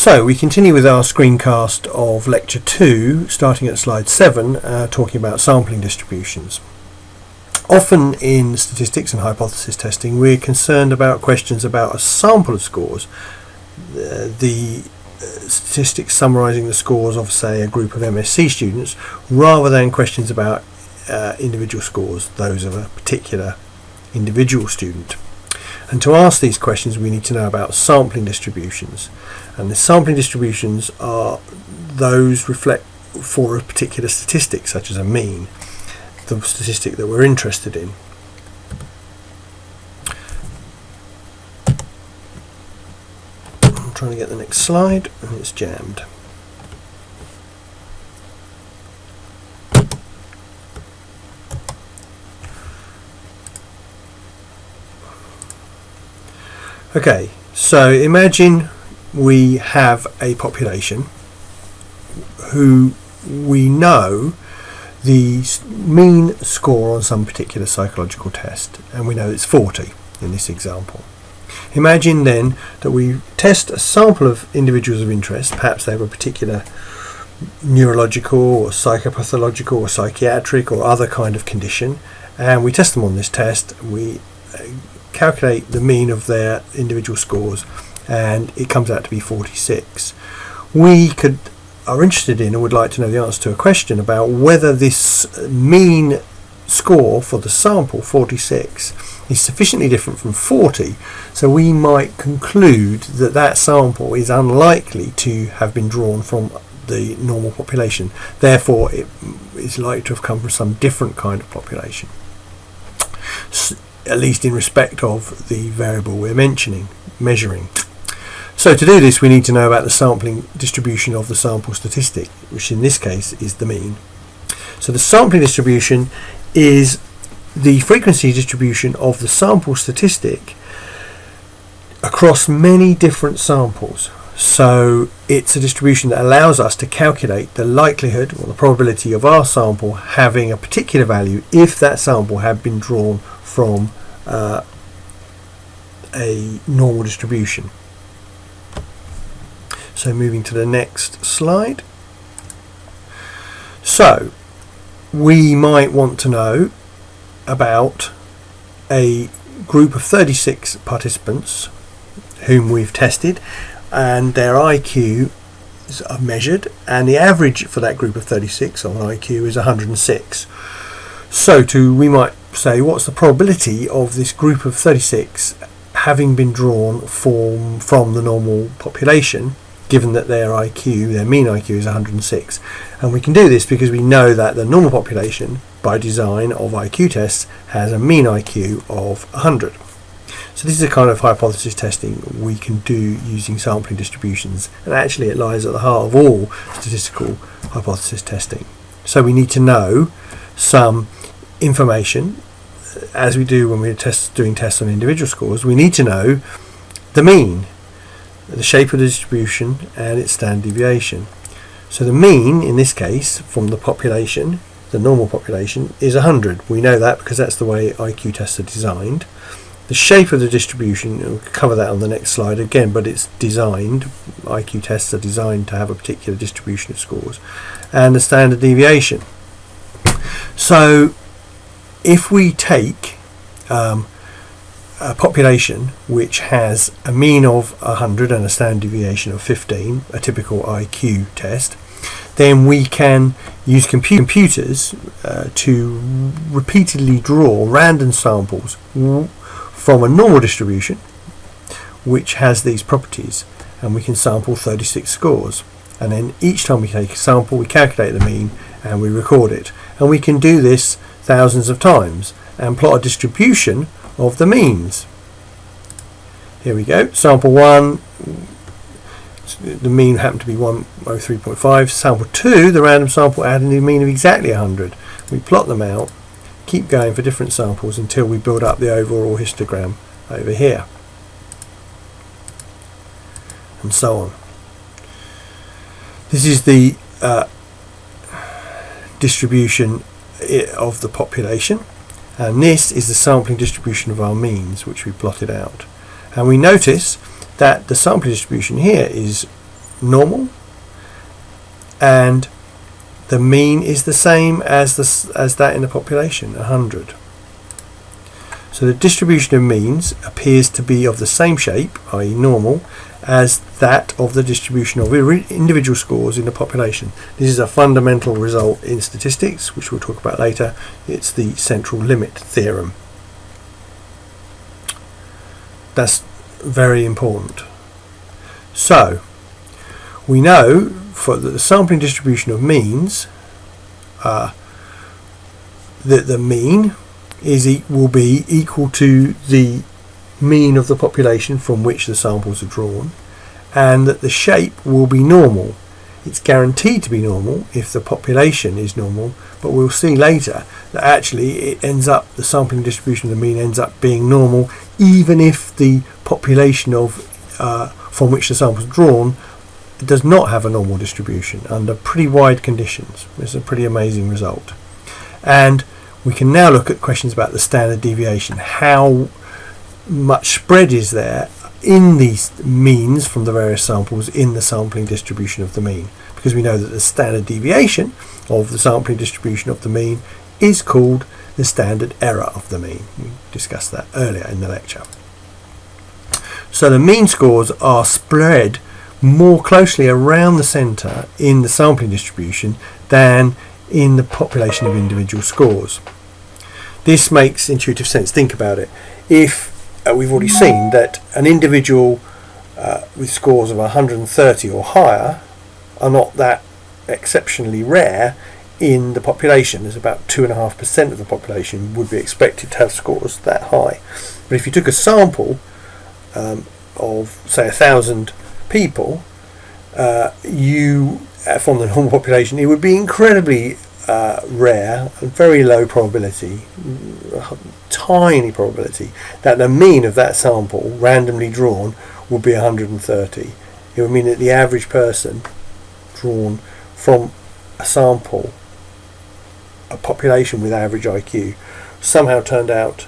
So we continue with our screencast of lecture 2, starting at slide 7, talking about sampling distributions. Often in statistics and hypothesis testing, we're concerned about questions about a sample of scores, the statistics summarising the scores of, say, a group of MSc students, rather than questions about individual scores, those of a particular individual student. And to ask these questions, we need to know about sampling distributions. And the sampling distributions are those reflect for a particular statistic, such as a mean, the statistic that we're interested in. I'm trying to get the next slide, and it's jammed. Okay, so imagine we have a population who we know the mean score on some particular psychological test, and we know it's 40 in this example. Imagine then that we test a sample of individuals of interest, perhaps they have a particular neurological or psychopathological or psychiatric or other kind of condition, and we test them on this test. We calculate the mean of their individual scores, and it comes out to be 46. We are interested in and would like to know the answer to a question about whether this mean score for the sample, 46, is sufficiently different from 40, so we might conclude that that sample is unlikely to have been drawn from the normal population. Therefore, it is likely to have come from some different kind of population, at least in respect of the variable we're measuring. So to do this, we need to know about the sampling distribution of the sample statistic, which in this case is the mean. So the sampling distribution is the frequency distribution of the sample statistic across many different samples. So it's a distribution that allows us to calculate the likelihood or the probability of our sample having a particular value if that sample had been drawn from a normal distribution. So moving to the next slide. So we might want to know about a group of 36 participants whom we've tested, and their IQ are measured, and the average for that group of 36 on IQ is 106. So we might say, what's the probability of this group of 36 having been drawn from the normal population, given that their mean IQ is 106? And we can do this because we know that the normal population, by design of IQ tests, has a mean IQ of 100. So this is a kind of hypothesis testing we can do using sampling distributions, and actually it lies at the heart of all statistical hypothesis testing. So we need to know some information, as we do when we're doing tests on individual scores. We need to know the mean, the shape of the distribution, and its standard deviation. So the mean in this case from the population, the normal population, is 100. We know that because that's the way IQ tests are designed. The shape of the distribution, we'll cover that on the next slide again, but it's designed, IQ tests are designed to have a particular distribution of scores, and the standard deviation. So if we take a population which has a mean of 100 and a standard deviation of 15, a typical IQ test, then we can use computers to repeatedly draw random samples from a normal distribution which has these properties, and we can sample 36 scores, and then each time we take a sample we calculate the mean and we record it, and we can do this thousands of times and plot a distribution of the means. Here we go, sample 1, the mean happened to be 103.5. Sample 2, the random sample, had a mean of exactly 100. We plot them out, keep going for different samples until we build up the overall histogram over here, and so on. This is the distribution of the population, and this is the sampling distribution of our means, which we plotted out. And we notice that the sampling distribution here is normal, and the mean is the same as that in the population, 100. So the distribution of means appears to be of the same shape, i.e. normal, as that of the distribution of individual scores in the population. This is a fundamental result in statistics, which we'll talk about later. It's the central limit theorem. That's very important. So we know for the sampling distribution of means that the mean will be equal to the mean of the population from which the samples are drawn, and that the shape will be normal. It's guaranteed to be normal if the population is normal, but we'll see later that actually the sampling distribution of the mean ends up being normal even if the population from which the samples are drawn does not have a normal distribution under pretty wide conditions. It's a pretty amazing result. And we can now look at questions about the standard deviation. How much spread is there in these means from the various samples in the sampling distribution of the mean? Because we know that the standard deviation of the sampling distribution of the mean is called the standard error of the mean. We discussed that earlier in the lecture. So the mean scores are spread more closely around the centre in the sampling distribution than in the population of individual scores. This makes intuitive sense. Think about it. If we've already seen that an individual with scores of 130 or higher are not that exceptionally rare in the population. There's about 2.5% of the population would be expected to have scores that high. But if you took a sample of say 1,000 people, from the normal population, it would be incredibly rare and very low probability, tiny probability, that the mean of that sample randomly drawn would be 130. It would mean that the average person drawn from a sample, a population with average IQ, somehow turned out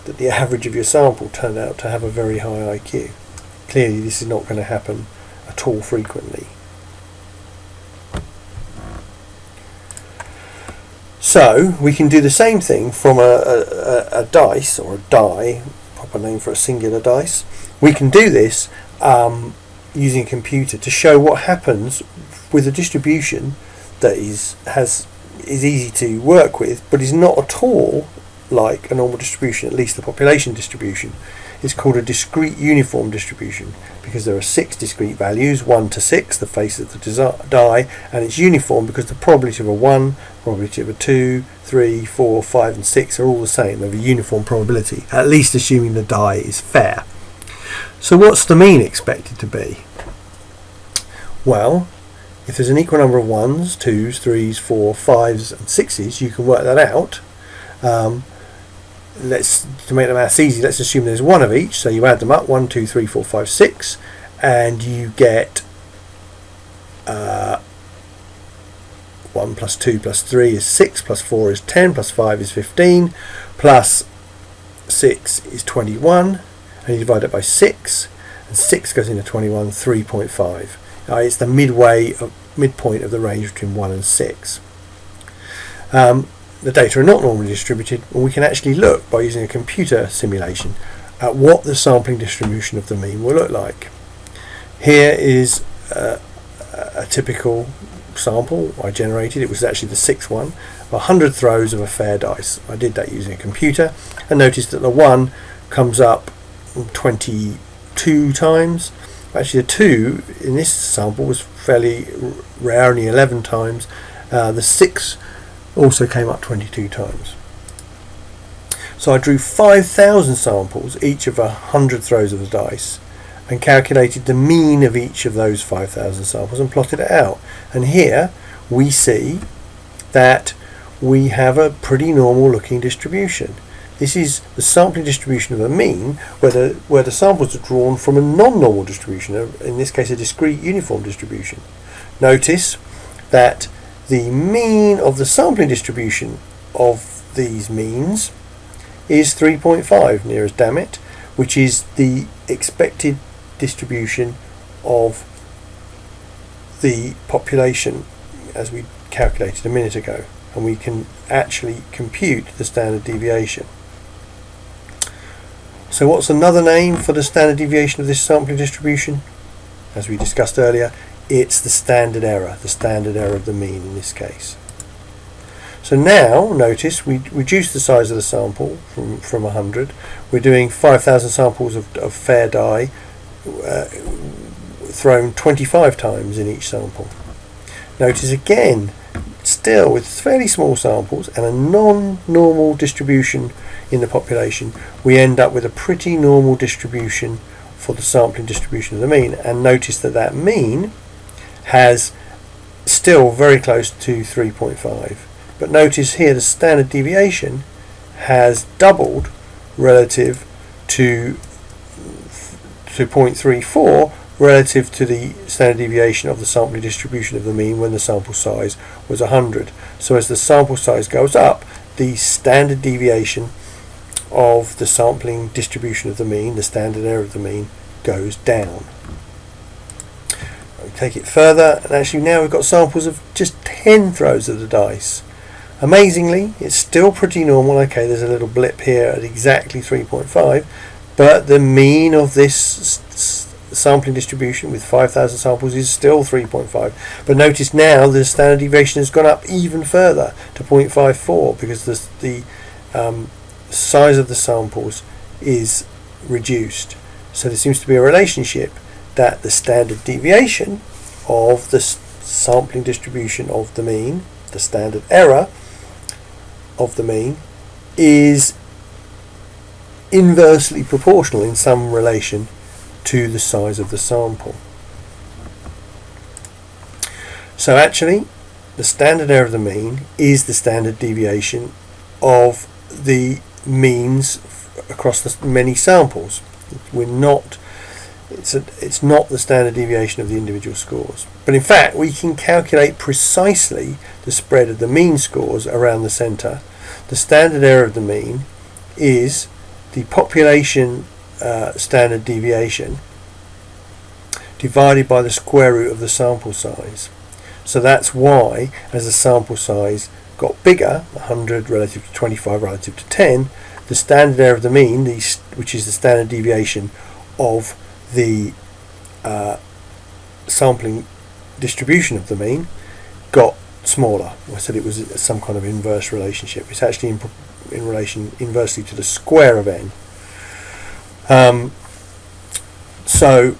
that the average of your sample turned out to have a very high IQ. Clearly this is not going to happen at all frequently. So we can do the same thing from a dice, or a die, proper name for a singular dice. We can do this using a computer to show what happens with a distribution that is easy to work with, but is not at all like a normal distribution, at least the population distribution. It's called a discrete uniform distribution because there are 6 discrete values, 1 to 6, the face of the die, and it's uniform because the probability of a 1, probability of a 2, 3, 4, 5 and 6 are all the same. They have a uniform probability, at least assuming the die is fair. So what's the mean expected to be? Well, if there's an equal number of 1s, 2s, 3s, 4s, 5s and 6s, you can work that out. To make the maths easy, let's assume there's 1 of each, so you add them up, 1, 2, 3, 4, 5, 6, and you get 1 plus 2 plus 3 is 6, plus 4 is 10, plus 5 is 15, plus 6 is 21, and you divide it by 6, and 6 goes into 21, 3.5. It's the midpoint of the range between 1 and 6. The data are not normally distributed, and we can actually look by using a computer simulation at what the sampling distribution of the mean will look like. Here is a typical sample I generated. It was actually the 6th one, 100 throws of a fair dice. I did that using a computer and noticed that the 1 comes up 22 times. Actually the 2 in this sample was fairly rare, only 11 times. The 6 also came up 22 times. So I drew 5,000 samples, each of 100 throws of the dice, and calculated the mean of each of those 5,000 samples and plotted it out. And here we see that we have a pretty normal looking distribution. This is the sampling distribution of a mean where the samples are drawn from a non-normal distribution, in this case a discrete uniform distribution. Notice that the mean of the sampling distribution of these means is 3.5, near as damn it, which is the expected distribution of the population as we calculated a minute ago, and we can actually compute the standard deviation. So what's another name for the standard deviation of this sampling distribution? As we discussed earlier, it's the standard error of the mean in this case. So now notice we reduce the size of the sample from 100. We're doing 5,000 samples of fair dye thrown 25 times in each sample. Notice again, still with fairly small samples and a non-normal distribution in the population, we end up with a pretty normal distribution for the sampling distribution of the mean. And notice that mean has still very close to 3.5. But notice here the standard deviation has doubled relative to 0.34 relative to the standard deviation of the sampling distribution of the mean when the sample size was 100. So as the sample size goes up, the standard deviation of the sampling distribution of the mean, the standard error of the mean, goes down. We take it further, and actually now we've got samples of just 10 throws of the dice. Amazingly, it's still pretty normal. Okay, there's a little blip here at exactly 3.5, but the mean of this sampling distribution with 5,000 samples is still 3.5. But notice now the standard deviation has gone up even further to 0.54 because the size of the samples is reduced. So there seems to be a relationship that the standard deviation of the sampling distribution of the mean, the standard error of the mean, is inversely proportional in some relation to the size of the sample. So actually the standard error of the mean is the standard deviation of the means across the many samples. It's not the standard deviation of the individual scores. But in fact we can calculate precisely the spread of the mean scores around the centre. The standard error of the mean is the population standard deviation divided by the square root of the sample size. So that's why, as the sample size got bigger, 100 relative to 25 relative to 10, the standard error of the mean, which is the standard deviation of the sampling distribution of the mean, got smaller. I said it was some kind of inverse relationship. It's actually in relation inversely to the square of n. So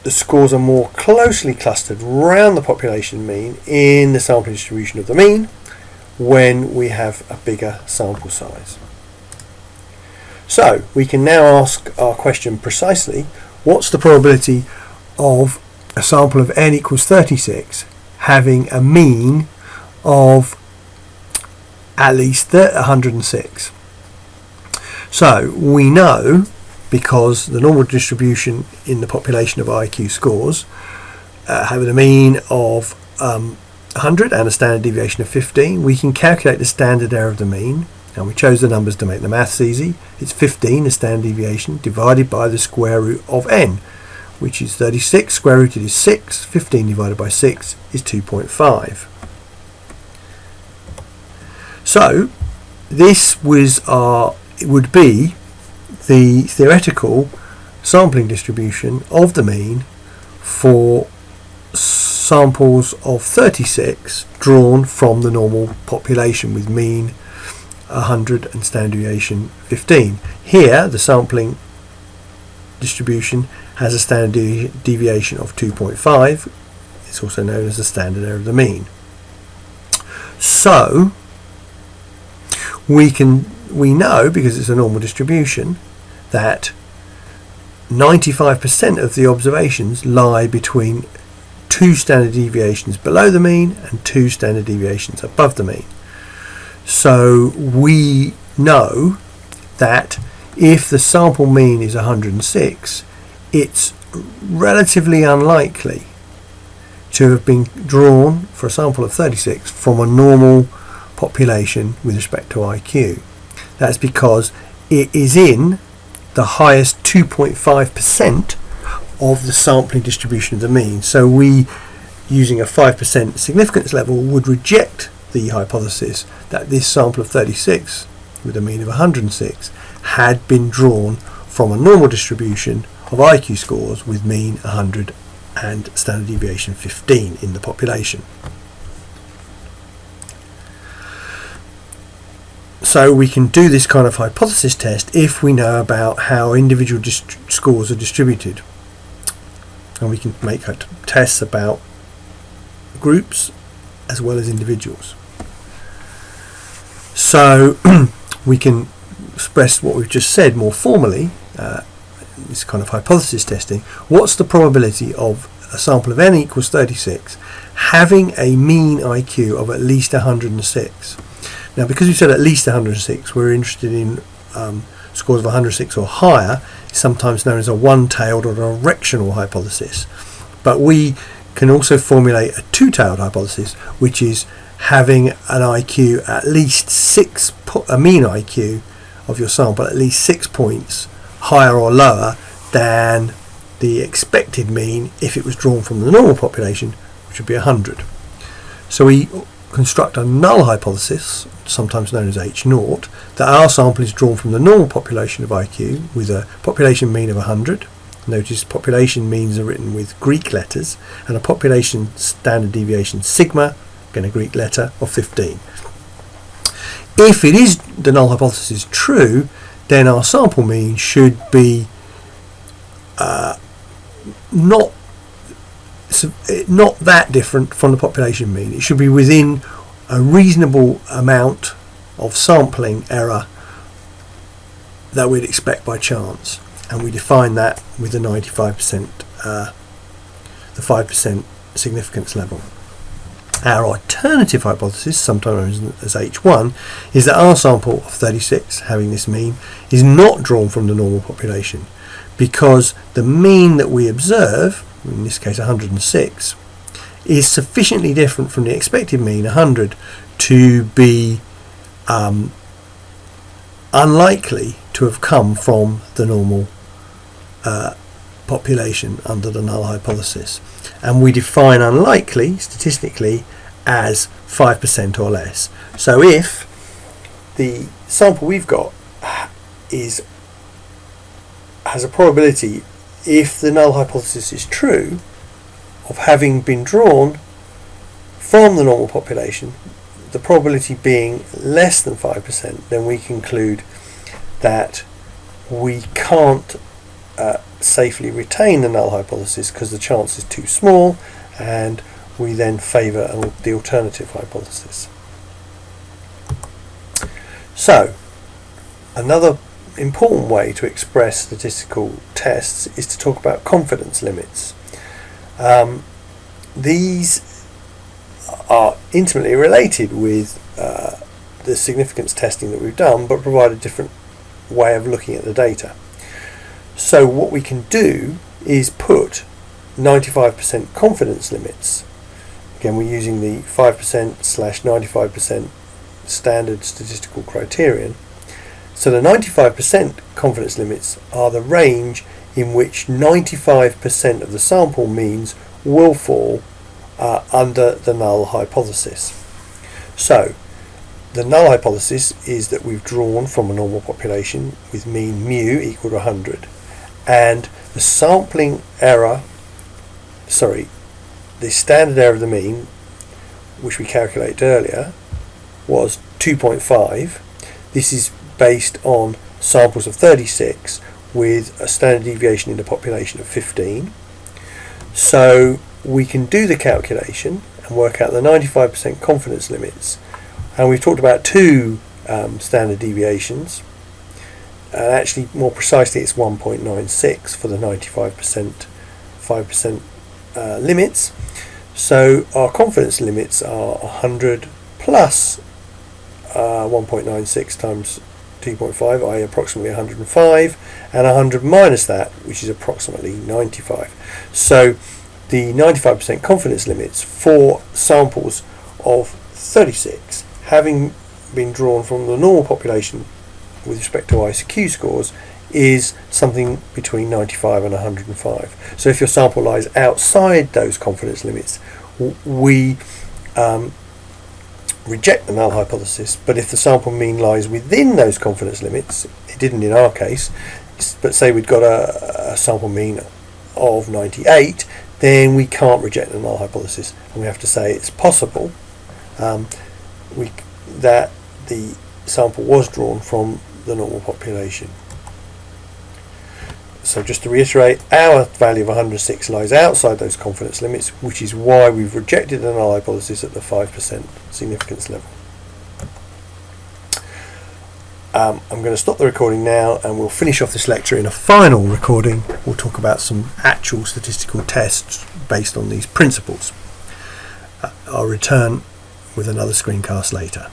the scores are more closely clustered around the population mean in the sampling distribution of the mean when we have a bigger sample size. So we can now ask our question precisely: what's the probability of a sample of n equals 36 having a mean of at least 106? So we know, because the normal distribution in the population of IQ scores having a mean of 100 and a standard deviation of 15, we can calculate the standard error of the mean. And we chose the numbers to make the maths easy. It's 15, the standard deviation, divided by the square root of n, which is 36. Square rooted is 6. 15 divided by 6 is 2.5. So this would be the theoretical sampling distribution of the mean for samples of 36 drawn from the normal population with mean 100 and standard deviation 15. Here the sampling distribution has a standard deviation of 2.5. It's also known as the standard error of the mean. So we know, because it's a normal distribution, that 95% of the observations lie between 2 standard deviations below the mean and 2 standard deviations above the mean. So we know that if the sample mean is 106, it's relatively unlikely to have been drawn for a sample of 36 from a normal population with respect to IQ. That's because it is in the highest 2.5% of the sampling distribution of the mean. So we using a 5% significance level would reject the hypothesis that this sample of 36 with a mean of 106 had been drawn from a normal distribution of IQ scores with mean 100 and standard deviation 15 in the population. So we can do this kind of hypothesis test if we know about how individual scores are distributed, and we can make tests about groups as well as individuals. So we can express what we've just said more formally, this kind of hypothesis testing. What's the probability of a sample of n equals 36 having a mean IQ of at least 106? Now, because we said at least 106, we're interested in scores of 106 or higher, sometimes known as a one-tailed or directional hypothesis. But we can also formulate a two-tailed hypothesis, which is having an IQ at least a mean IQ of your sample at least 6 points higher or lower than the expected mean if it was drawn from the normal population, which would be 100. So we construct a null hypothesis, sometimes known as H0, that our sample is drawn from the normal population of IQ with a population mean of 100. Notice population means are written with Greek letters, and a population standard deviation sigma, again a Greek letter, of 15. If it is the null hypothesis true, then our sample mean should be not that different from the population mean. It should be within a reasonable amount of sampling error that we'd expect by chance, and we define that with the 95%, the 5% significance level. Our alternative hypothesis, sometimes known as H1, is that our sample of 36 having this mean is not drawn from the normal population, because the mean that we observe, in this case 106, is sufficiently different from the expected mean 100 to be unlikely to have come from the normal population under the null hypothesis. And we define unlikely statistically as 5% or less. So if the sample we've got has a probability, if the null hypothesis is true, of having been drawn from the normal population, the probability being less than 5%, then we conclude that we can't safely retain the null hypothesis because the chance is too small, and we then favour the alternative hypothesis. So, another important way to express statistical tests is to talk about confidence limits. These are intimately related with the significance testing that we've done, but provide a different way of looking at the data. So what we can do is put 95% confidence limits. Again, we're using the 5%/95% standard statistical criterion. So the 95% confidence limits are the range in which 95% of the sample means will fall under the null hypothesis. So the null hypothesis is that we've drawn from a normal population with mean mu equal to 100, and the sampling error, the standard error of the mean, which we calculated earlier, was 2.5. This is based on samples of 36 with a standard deviation in the population of 15. So we can do the calculation and work out the 95% confidence limits, and we've talked about two standard deviations, and actually more precisely it's 1.96 for the 95% 5% limits. So our confidence limits are 100 plus 1.96 times 2.5, i.e. approximately 105, and 100 minus that, which is approximately 95. So the 95% confidence limits for samples of 36 having been drawn from the normal population with respect to IQ scores is something between 95 and 105. So if your sample lies outside those confidence limits, we reject the null hypothesis, but if the sample mean lies within those confidence limits, it didn't in our case, but say we'd got a sample mean of 98, then we can't reject the null hypothesis, and we have to say it's possible that the sample was drawn from the normal population. So just to reiterate, our value of 106 lies outside those confidence limits, which is why we've rejected the null hypothesis at the 5% significance level. I'm going to stop the recording now, and we'll finish off this lecture in a final recording. We'll talk about some actual statistical tests based on these principles. I'll return with another screencast later.